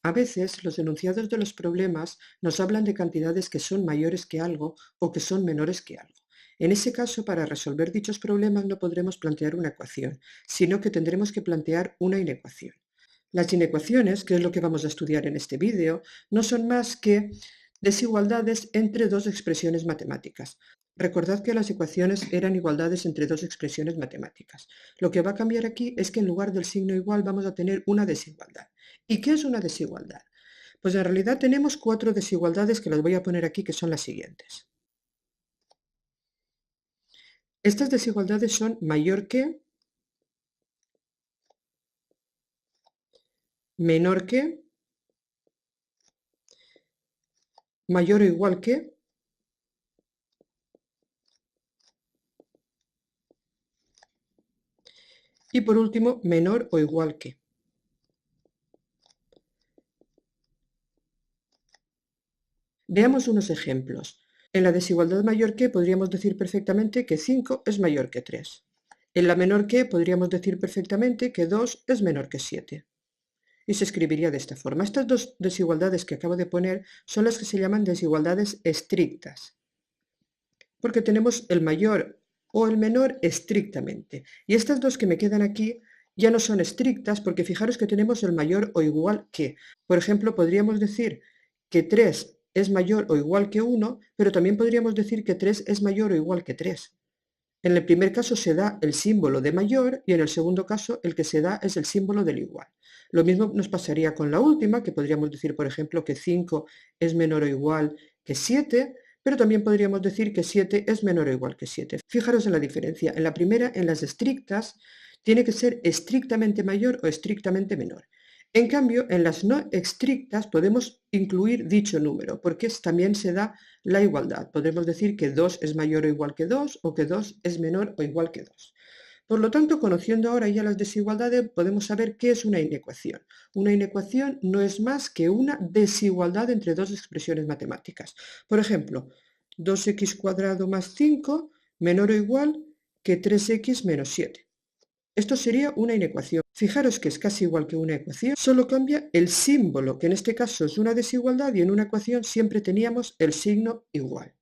A veces los enunciados de los problemas nos hablan de cantidades que son mayores que algo o que son menores que algo. En ese caso, para resolver dichos problemas no podremos plantear una ecuación, sino que tendremos que plantear una inecuación. Las inecuaciones, que es lo que vamos a estudiar en este vídeo, no son más que desigualdades entre dos expresiones matemáticas. Recordad que las ecuaciones eran igualdades entre dos expresiones matemáticas. Lo que va a cambiar aquí es que en lugar del signo igual vamos a tener una desigualdad. ¿Y qué es una desigualdad? Pues en realidad tenemos 4 desigualdades que las voy a poner aquí, que son las siguientes. Estas desigualdades son mayor que, menor que, mayor o igual que, y por último, menor o igual que. Veamos unos ejemplos. En la desigualdad mayor que podríamos decir perfectamente que 5 es mayor que 3. En la menor que podríamos decir perfectamente que 2 es menor que 7. Y se escribiría de esta forma. Estas dos desigualdades que acabo de poner son las que se llaman desigualdades estrictas, porque tenemos el mayor o el menor estrictamente. Y estas dos que me quedan aquí ya no son estrictas porque fijaros que tenemos el mayor o igual que. Por ejemplo, podríamos decir que 3 es mayor o igual que 1, pero también podríamos decir que 3 es mayor o igual que 3. En el primer caso se da el símbolo de mayor y en el segundo caso el que se da es el símbolo del igual. Lo mismo nos pasaría con la última, que podríamos decir, por ejemplo, que 5 es menor o igual que 7, pero también podríamos decir que 7 es menor o igual que 7. Fijaros en la diferencia. En la primera, en las estrictas, tiene que ser estrictamente mayor o estrictamente menor. En cambio, en las no estrictas podemos incluir dicho número, porque también se da la igualdad. Podemos decir que 2 es mayor o igual que 2 o que 2 es menor o igual que 2. Por lo tanto, conociendo ahora ya las desigualdades, podemos saber qué es una inecuación. Una inecuación no es más que una desigualdad entre dos expresiones matemáticas. Por ejemplo, 2x² más 5 menor o igual que 3x menos 7. Esto sería una inecuación. Fijaros que es casi igual que una ecuación, solo cambia el símbolo, que en este caso es una desigualdad y en una ecuación siempre teníamos el signo igual.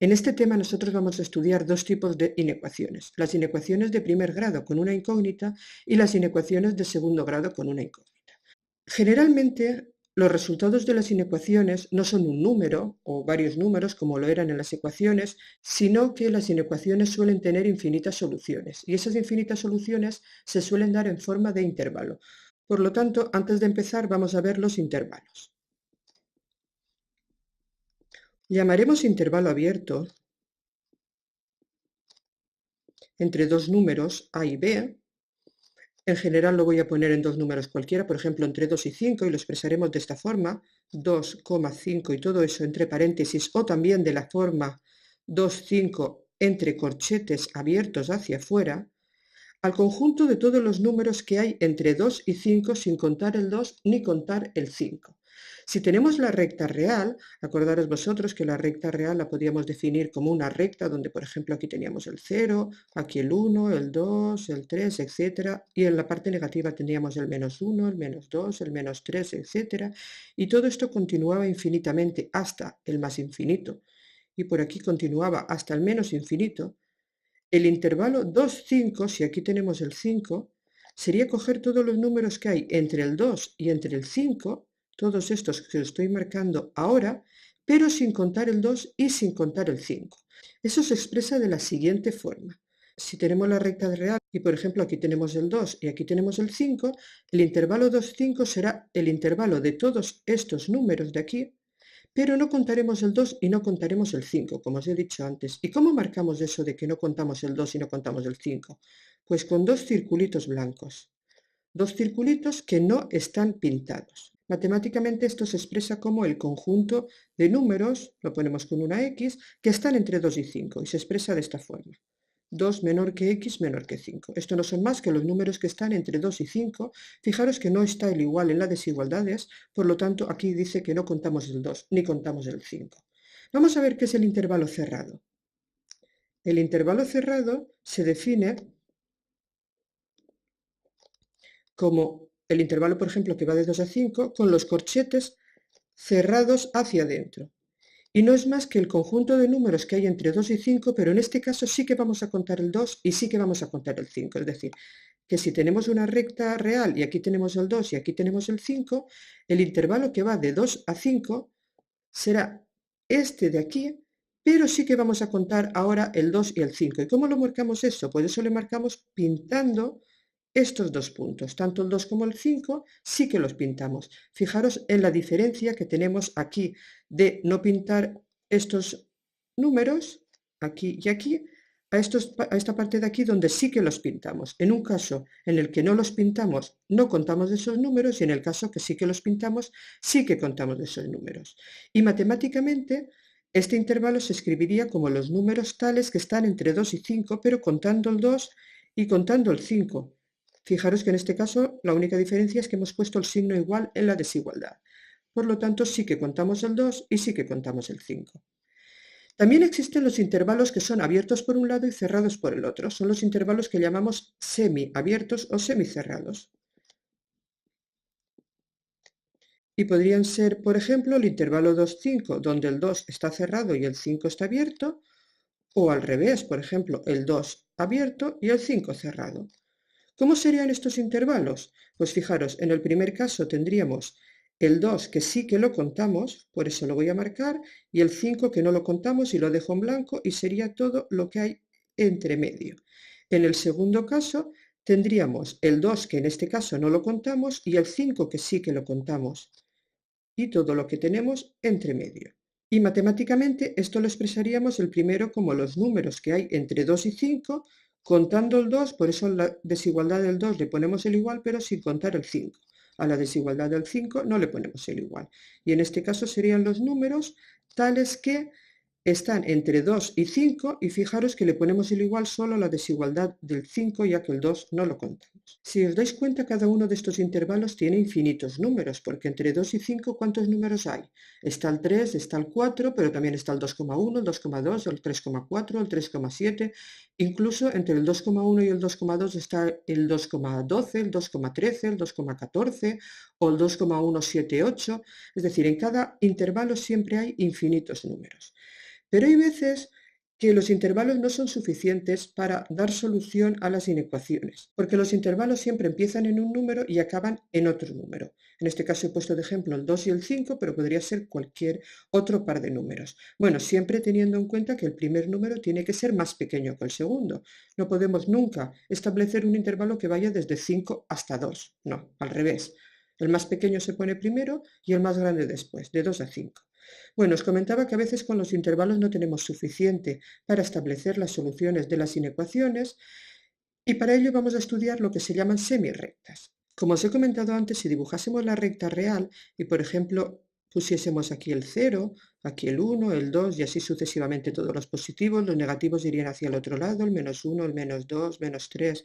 En este tema nosotros vamos a estudiar dos tipos de inecuaciones, las inecuaciones de primer grado con una incógnita y las inecuaciones de segundo grado con una incógnita. Generalmente, los resultados de las inecuaciones no son un número o varios números como lo eran en las ecuaciones, sino que las inecuaciones suelen tener infinitas soluciones y esas infinitas soluciones se suelen dar en forma de intervalo. Por lo tanto, antes de empezar vamos a ver los intervalos. Llamaremos intervalo abierto entre dos números a y b. En general lo voy a poner en dos números cualquiera, por ejemplo entre 2 y 5, y lo expresaremos de esta forma, 2,5 y todo eso entre paréntesis, o también de la forma 2,5 entre corchetes abiertos hacia afuera, al conjunto de todos los números que hay entre 2 y 5 sin contar el 2 ni contar el 5. Si tenemos la recta real, acordaros vosotros que la recta real la podíamos definir como una recta donde, por ejemplo, aquí teníamos el 0, aquí el 1, el 2, el 3, etc. Y en la parte negativa teníamos el -1, el -2, el -3, etc. Y todo esto continuaba infinitamente hasta el más infinito. Y por aquí continuaba hasta el menos infinito. El intervalo 2, 5, si aquí tenemos el 5, sería coger todos los números que hay entre el 2 y entre el 5, todos estos que os estoy marcando ahora, pero sin contar el 2 y sin contar el 5. Eso se expresa de la siguiente forma. Si tenemos la recta real y por ejemplo aquí tenemos el 2 y aquí tenemos el 5, el intervalo 2, 5 será el intervalo de todos estos números de aquí, pero no contaremos el 2 y no contaremos el 5, como os he dicho antes. ¿Y cómo marcamos eso de que no contamos el 2 y no contamos el 5? Pues con dos circulitos blancos. Dos circulitos que no están pintados. Matemáticamente esto se expresa como el conjunto de números, lo ponemos con una X, que están entre 2 y 5 y se expresa de esta forma. 2 menor que x menor que 5. Esto no son más que los números que están entre 2 y 5. Fijaros que no está el igual en las desigualdades, por lo tanto aquí dice que no contamos el 2 ni contamos el 5. Vamos a ver qué es el intervalo cerrado. El intervalo cerrado se define como el intervalo, por ejemplo, que va de 2 a 5, con los corchetes cerrados hacia adentro. Y no es más que el conjunto de números que hay entre 2 y 5, pero en este caso sí que vamos a contar el 2 y sí que vamos a contar el 5. Es decir, que si tenemos una recta real y aquí tenemos el 2 y aquí tenemos el 5, el intervalo que va de 2 a 5 será este de aquí, pero sí que vamos a contar ahora el 2 y el 5. ¿Y cómo lo marcamos eso? Pues eso le marcamos pintando estos dos puntos, tanto el 2 como el 5, sí que los pintamos. Fijaros en la diferencia que tenemos aquí de no pintar estos números, aquí y aquí, a esta parte de aquí donde sí que los pintamos. En un caso en el que no los pintamos, no contamos de esos números, y en el caso que sí que los pintamos, sí que contamos de esos números. Y matemáticamente, este intervalo se escribiría como los números tales que están entre 2 y 5, pero contando el 2 y contando el 5. Fijaros que en este caso la única diferencia es que hemos puesto el signo igual en la desigualdad. Por lo tanto, sí que contamos el 2 y sí que contamos el 5. También existen los intervalos que son abiertos por un lado y cerrados por el otro. Son los intervalos que llamamos semiabiertos o semicerrados. Y podrían ser, por ejemplo, el intervalo 2, 5, donde el 2 está cerrado y el 5 está abierto, o al revés, por ejemplo, el 2 abierto y el 5 cerrado. ¿Cómo serían estos intervalos? Pues fijaros, en el primer caso tendríamos el 2 que sí que lo contamos, por eso lo voy a marcar, y el 5 que no lo contamos y lo dejo en blanco, y sería todo lo que hay entre medio. En el segundo caso tendríamos el 2 que en este caso no lo contamos y el 5 que sí que lo contamos, y todo lo que tenemos entre medio. Y matemáticamente esto lo expresaríamos el primero como los números que hay entre 2 y 5, contando el 2, por eso en la desigualdad del 2 le ponemos el igual, pero sin contar el 5. A la desigualdad del 5 no le ponemos el igual. Y en este caso serían los números tales que están entre 2 y 5, y fijaros que le ponemos el igual solo a la desigualdad del 5, ya que el 2 no lo contamos. Si os dais cuenta, cada uno de estos intervalos tiene infinitos números, porque entre 2 y 5, ¿cuántos números hay? Está el 3, está el 4, pero también está el 2,1, el 2,2, el 3,4, el 3,7, incluso entre el 2,1 y el 2,2 está el 2,12, el 2,13, el 2,14 o el 2,178, es decir, en cada intervalo siempre hay infinitos números. Pero hay veces que los intervalos no son suficientes para dar solución a las inecuaciones, porque los intervalos siempre empiezan en un número y acaban en otro número. En este caso he puesto de ejemplo el 2 y el 5, pero podría ser cualquier otro par de números. Bueno, siempre teniendo en cuenta que el primer número tiene que ser más pequeño que el segundo. No podemos nunca establecer un intervalo que vaya desde 5 hasta 2. No, al revés. El más pequeño se pone primero y el más grande después, de 2 a 5. Bueno, os comentaba que a veces con los intervalos no tenemos suficiente para establecer las soluciones de las inecuaciones, y para ello vamos a estudiar lo que se llaman semirrectas. Como os he comentado antes, si dibujásemos la recta real y, por ejemplo, pusiésemos aquí el 0, aquí el 1, el 2 y así sucesivamente todos los positivos, los negativos irían hacia el otro lado, el -1, el -2, -3,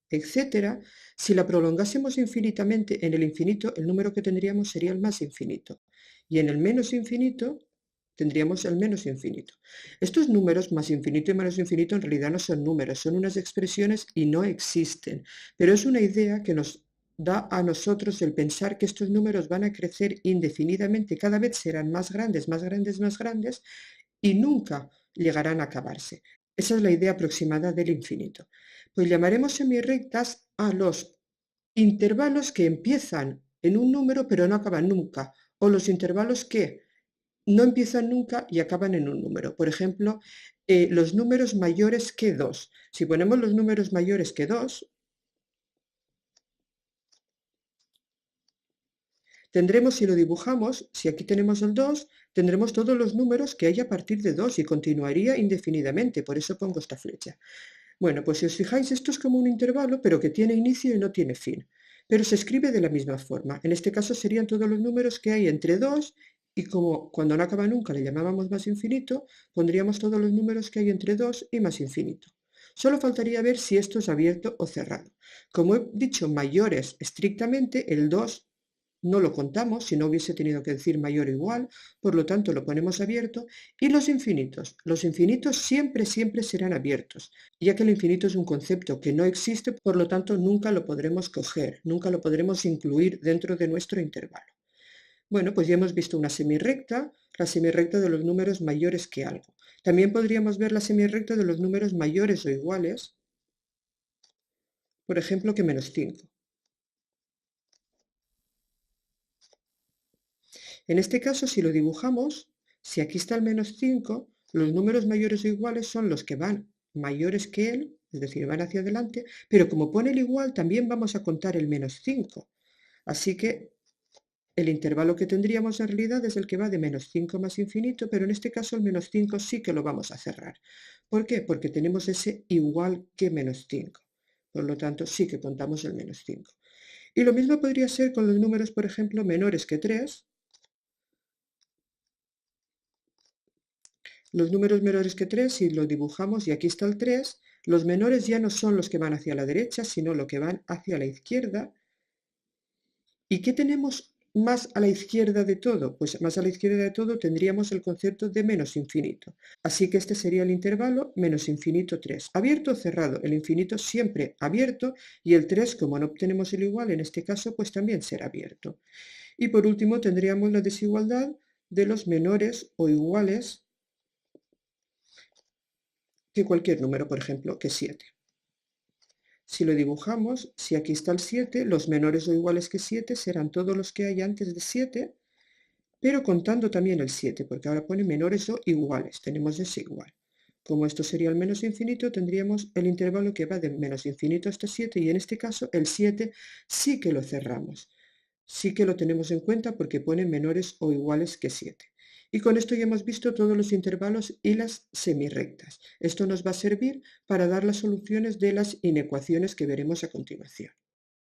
etcétera. Si la prolongásemos infinitamente en el infinito, el número que tendríamos sería el más infinito. Y en el menos infinito tendríamos el menos infinito. Estos números, más infinito y menos infinito, en realidad no son números, son unas expresiones y no existen. Pero es una idea que nos da a nosotros el pensar que estos números van a crecer indefinidamente, cada vez serán más grandes, más grandes, más grandes, y nunca llegarán a acabarse. Esa es la idea aproximada del infinito. Pues llamaremos semirrectas a los intervalos que empiezan en un número pero no acaban nunca, o los intervalos que no empiezan nunca y acaban en un número. Por ejemplo, los números mayores que 2. Si ponemos los números mayores que 2, tendremos, si lo dibujamos, si aquí tenemos el 2, tendremos todos los números que hay a partir de 2 y continuaría indefinidamente, por eso pongo esta flecha. Bueno, pues si os fijáis, esto es como un intervalo, pero que tiene inicio y no tiene fin. Pero se escribe de la misma forma. En este caso serían todos los números que hay entre 2 y, como cuando no acaba nunca le llamábamos más infinito, pondríamos todos los números que hay entre 2 y más infinito. Solo faltaría ver si esto es abierto o cerrado. Como he dicho mayores estrictamente, el 2 no lo contamos, si no hubiese tenido que decir mayor o igual, por lo tanto lo ponemos abierto. Y los infinitos siempre, siempre serán abiertos, ya que el infinito es un concepto que no existe, por lo tanto nunca lo podremos coger, nunca lo podremos incluir dentro de nuestro intervalo. Bueno, pues ya hemos visto una semirrecta, la semirrecta de los números mayores que algo. También podríamos ver la semirrecta de los números mayores o iguales, por ejemplo, que menos 5. En este caso, si lo dibujamos, si aquí está el menos 5, los números mayores o iguales son los que van mayores que él, es decir, van hacia adelante, pero como pone el igual, también vamos a contar el menos 5. Así que el intervalo que tendríamos en realidad es el que va de menos 5 más infinito, pero en este caso el menos 5 sí que lo vamos a cerrar. ¿Por qué? Porque tenemos ese igual que menos 5. Por lo tanto, sí que contamos el menos 5. Y lo mismo podría ser con los números, por ejemplo, menores que 3. Los números menores que 3, si lo dibujamos, y aquí está el 3, los menores ya no son los que van hacia la derecha, sino los que van hacia la izquierda. ¿Y qué tenemos más a la izquierda de todo? Pues más a la izquierda de todo tendríamos el concepto de menos infinito. Así que este sería el intervalo menos infinito 3. ¿Abierto o cerrado? El infinito siempre abierto y el 3, como no obtenemos el igual, en este caso, pues también será abierto. Y por último tendríamos la desigualdad de los menores o iguales que cualquier número, por ejemplo, que 7. Si lo dibujamos, si aquí está el 7, los menores o iguales que 7 serán todos los que hay antes de 7, pero contando también el 7, porque ahora pone menores o iguales, tenemos desigual. Como esto sería el menos infinito, tendríamos el intervalo que va de menos infinito hasta 7, y en este caso el 7 sí que lo cerramos. Sí que lo tenemos en cuenta porque pone menores o iguales que 7. Y con esto ya hemos visto todos los intervalos y las semirrectas. Esto nos va a servir para dar las soluciones de las inecuaciones que veremos a continuación.